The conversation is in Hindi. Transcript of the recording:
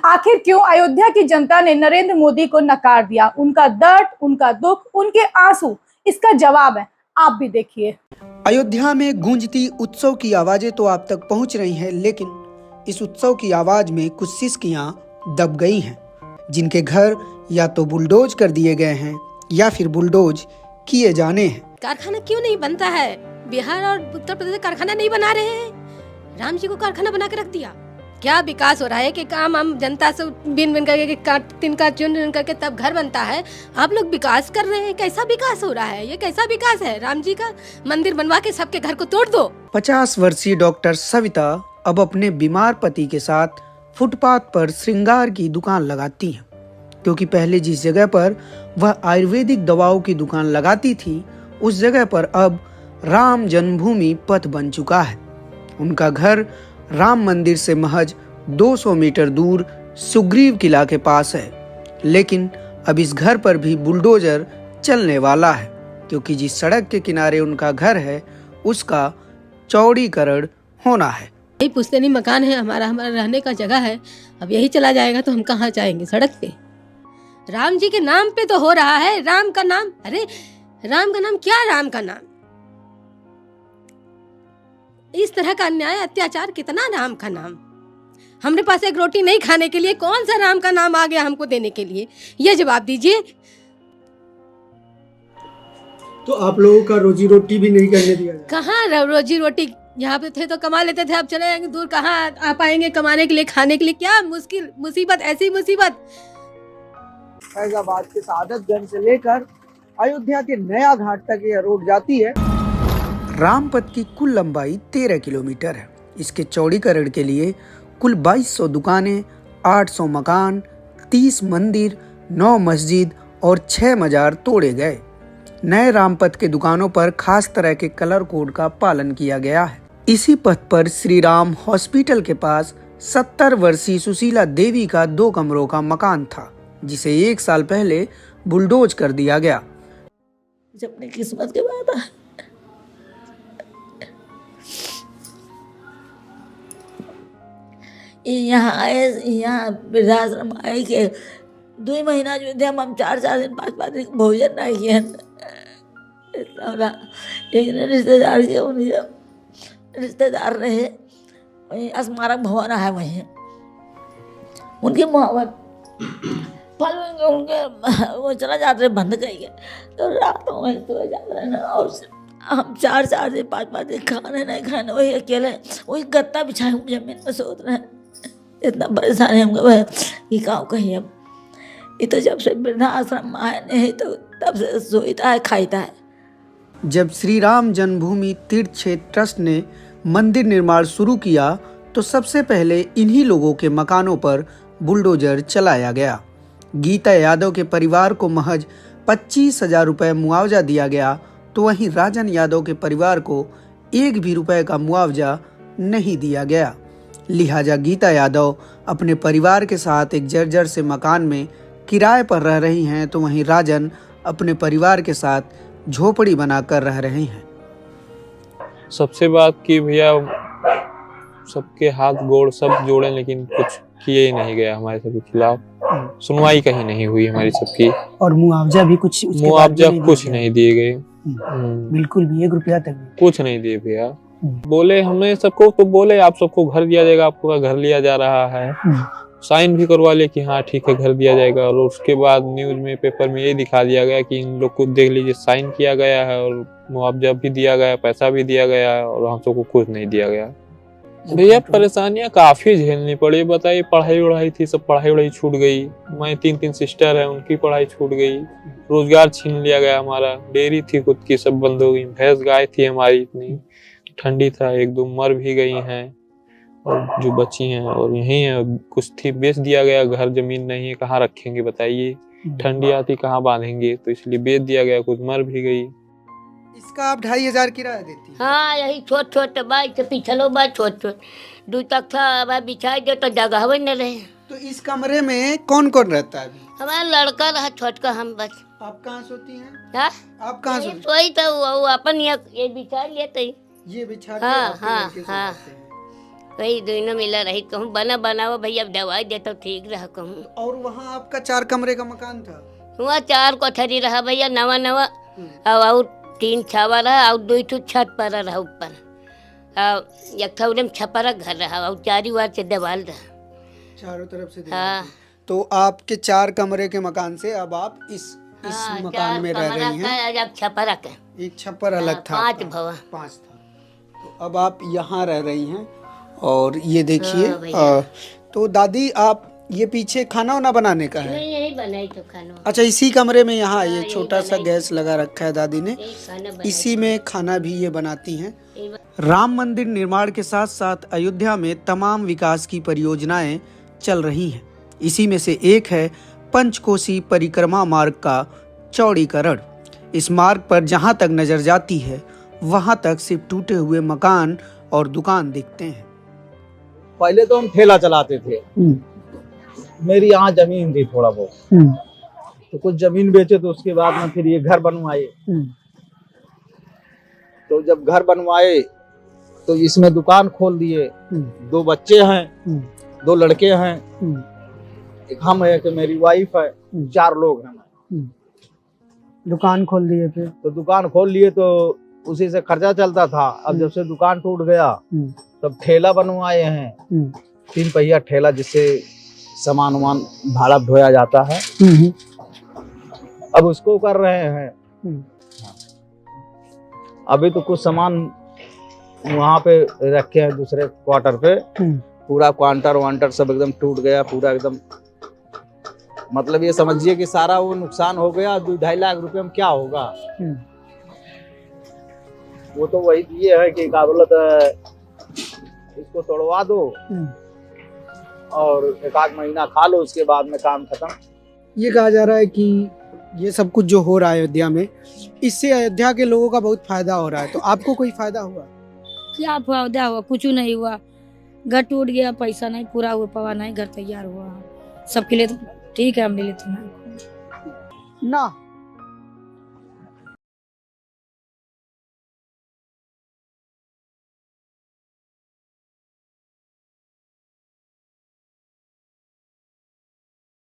आखिर क्यों अयोध्या की जनता ने नरेंद्र मोदी को नकार दिया? उनका दर्द, उनका दुख, उनके आंसू, इसका जवाब है, आप भी देखिए। अयोध्या में गूंजती उत्सव की आवाजें तो आप तक पहुंच रही हैं, लेकिन इस उत्सव की आवाज में कुछ सिसकियां दब गई हैं, जिनके घर या तो बुलडोज कर दिए गए हैं या फिर बुलडोज किए जाने हैं। कारखाना क्यों नहीं बनता है? बिहार और उत्तर प्रदेश कारखाना नहीं बना रहे हैं। राम जी को कारखाना बना के रख दिया। क्या विकास हो रहा है कि काम हम जनता से बिन बिन करके तिनका चुन करके तब घर बनता है। आप लोग विकास कर रहे हैं, कैसा विकास हो रहा है? ये कैसा विकास है? राम जी का मंदिर बनवा के सबके घर को तोड़ दो। 50 वर्षीय डॉक्टर सविता अब अपने बीमार पति के साथ फुटपाथ पर श्रृंगार की दुकान लगाती हैं, क्योंकि पहले जिस जगह पर वह आयुर्वेदिक दवाओं की दुकान लगाती थी, उस जगह पर अब राम जन्मभूमि पथ बन चुका है। उनका घर राम मंदिर से महज 200 मीटर दूर सुग्रीव किला के पास है, लेकिन अब इस घर पर भी बुलडोजर चलने वाला है, क्योंकि जिस सड़क के किनारे उनका घर है उसका चौड़ीकरण होना है। यही पुश्तैनी मकान है हमारा रहने का जगह है। अब यही चला जाएगा तो हम कहाँ जाएंगे? सड़क पे। राम जी के नाम पे तो हो रहा है। राम का नाम, अरे राम का नाम क्या? राम का नाम, इस तरह का अन्याय अत्याचार कितना? राम का नाम, हमारे पास एक रोटी नहीं खाने के लिए कौन सा राम का नाम आ गया हमको देने के लिए? ये जवाब दीजिए। तो आप लोगों का रोजी रोटी भी नहीं करने दिया जाए? कहाँ रोजी रोटी? यहाँ पे थे तो कमा लेते थे, अब चले जाएंगे दूर, कहाँ आ पाएंगे कमाने के लिए, खाने के लिए? क्या मुश्किल मुसीबत, ऐसी मुसीबत। फैजाबाद के सादतगंज से लेकर अयोध्या के नया घाट तक यह रोड जाती है। रामपथ की कुल लंबाई 13 किलोमीटर है। इसके चौड़ीकरण के लिए कुल 2200 दुकानें, 800 मकान, 30 मंदिर, 9 मस्जिद और 6 मजार तोड़े गए। नए रामपथ के दुकानों पर खास तरह के कलर कोड का पालन किया गया है। इसी पथ पर श्री राम हॉस्पिटल के पास 70 वर्षीय सुशीला देवी का 2 कमरों का मकान था, जिसे 1 साल पहले बुलडोज कर दिया गया। जब अपनी किस्मत के बाद यहाँ आए, यहाँ वृद्धाश्रम आए के 2 महीना जो थे हम 4-4 दिन 5-5 दिन भोजन नहीं किए। एक रिश्तेदार के उनके रिश्तेदार रहे वहीं स्मारक भवन है, वहीं उनकी मोहब्बत फल उनके वो चला जाते रहे, बंद करिए तो रात में वहीं सो जाते रहे ना। और हम 4-4 दिन 5-5 दिन खाने नहीं खाने, वही अकेले वही गत्ता बिछाए हम जमीन में सोते रहे। इतना परेशानी हमको है कि क्या कहिए। ये तो जब से वृद्धाश्रम आए नहीं तो तब से सोता है खाता है। जब श्री राम जन्मभूमि तीर्थ क्षेत्र ट्रस्ट ने मंदिर निर्माण शुरू किया तो सबसे पहले इन्हीं लोगों के मकानों पर बुलडोजर चलाया गया। गीता यादव के परिवार को महज 25,000 रुपए मुआवजा दिया गया, तो वहीं राजन यादव के परिवार को 1 भी रुपए का मुआवजा नहीं दिया गया। लिहाजा गीता यादव अपने परिवार के साथ एक जर्जर से मकान में किराए पर रह रही हैं, तो वहीं राजन अपने परिवार के साथ झोपड़ी बनाकर रह रहे हैं। सबसे बात की भैया, सबके हाथ गोड़ सब जोड़े, लेकिन कुछ किए ही नहीं गया हमारे सबके खिलाफ। सुनवाई कहीं नहीं हुई हमारी सबकी, और मुआवजा भी कुछ नहीं दिए गए। बिल्कुल भी 1 रुपया तक नहीं। कुछ नहीं दिए भैया। बोले हमने सबको, तो बोले आप सबको घर दिया जाएगा, आपको घर लिया जा रहा है, साइन भी करवा ले कि हाँ ठीक है घर दिया जाएगा। और उसके बाद न्यूज में, पेपर में ये दिखा दिया गया कि इन लोग को देख लीजिए साइन किया गया है और मुआवजा भी दिया गया, पैसा भी दिया गया है, और हम सबको कुछ नहीं दिया गया। भैया परेशानियां काफी झेलनी पड़ी। बताइए, पढ़ाई उड़ाई थी, सब पढ़ाई उड़ाई छूट गई। मैं 3 सिस्टर है, उनकी पढ़ाई छूट गई। रोजगार छीन लिया गया हमारा। डेयरी थी खुद की, सब बंद हो गई। भैंस गाय थी हमारी, इतनी ठंडी था, 1-2 मर भी गई हैं और जो बची हैं और यही है। कुछ थी बेच दिया गया। घर जमीन नहीं है, कहाँ रखेंगे बताइए? ठंडी आती कहाँ बांधेंगे, तो इसलिए बेच दिया गया। कुछ मर भी गई। इसका आप 2,500 किराया देती हैं? हाँ, यही छोट छोट बाई तो पिछलो बाई छोट छोट 2 तख्ता बिछाई दे तो जगह भी न रहे। तो इस कमरे में कौन कौन रहता है? हमारा लड़का रहा छोटका, हम बस। आप कहाँ सोती हैं? हाँ? आप कहाँ सोती? सोई तो वो अपन ये बिछा लिए तो ये बिछा हाँ हाँ हाँ। वही दोनों मिला रही कहूँ बना बनाओ भैया दवाई देता ठीक रहा कहूँ। और वहाँ आपका 4 कमरे का मकान था? वहाँ 4 कोठरी रहा भैया नवा नवा और 3 छावा रहा और 2 ठो छत पर रहा ऊपर और एक ठो उधर छपरा घर रहा और 4 वार से दीवार रहा चारों तरफ से हाँ। तो आपके 4 कमरे के मकान से अब आप इस मकान में रह रही हैं। अब छपरा का एक छप्पर अलग था 5 आपका। भवा 5 था। तो अब आप यहाँ रह रही हैं और ये देखिए हाँ भैया। तो दादी आप ये पीछे खाना वाना बनाने का है? नहीं यही बनाई तो खाना। अच्छा इसी कमरे में यहाँ ये यही छोटा सा बनाई। गैस लगा रखा है दादी ने, यही खाना बनाई। इसी में खाना भी ये बनाती हैं। यही राम मंदिर निर्माण के साथ साथ अयोध्या में तमाम विकास की परियोजनाएं चल रही हैं। इसी में से एक है पंचकोसी परिक्रमा मार्ग का चौड़ीकरण। इस मार्ग पर जहां तक नजर जाती है वहां तक सिर्फ टूटे हुए मकान और दुकान दिखते हैं। पहले तो हम ठेला चलाते थे, मेरी यहाँ जमीन थी थोड़ा बहुत, तो कुछ जमीन बेचे तो उसके बाद में फिर ये घर बनवाए। तो जब घर बनवाए तो इसमें दुकान खोल दिए। 2 बच्चे हैं, 2 लड़के हैं, एक हम है कि मेरी वाइफ है, 4 लोग हैं। दुकान खोल दिए थे तो दुकान खोल लिए तो उसी से खर्चा चलता था। अब जब से दुकान टूट गया तब ठेला बनवाए हैं, 3 पहिया ठेला जिससे सामान वामान भाड़ा ढोया जाता है। अब उसको कर रहे हैं। अभी तो कुछ सामान वहाँ पे रखे हैं दूसरे क्वार्टर पे, पूरा क्वांटर वांटर सब एकदम टूट गया, पूरा एकदम मतलब ये समझिए कि सारा वो नुकसान हो गया। 2-2.5 लाख रुपए में क्या होगा। वो तो वही ये है कि क्या बोलत है, इसको तोड़वा दो और 1 महीना खा लो, उसके बाद में काम खत्म। ये कहा जा रहा है कि ये सब कुछ जो हो रहा है अयोध्या में, इससे अयोध्या के लोगों का बहुत फायदा हो रहा है, तो आपको कोई फायदा हुआ? क्या फायदा हुआ? कुछ नहीं हुआ। घर टूट गया, पैसा नहीं पूरा हुआ, पवा नहीं, घर तैयार हुआ। सबके लिए तो ठीक है, हम ले लेते हैं ना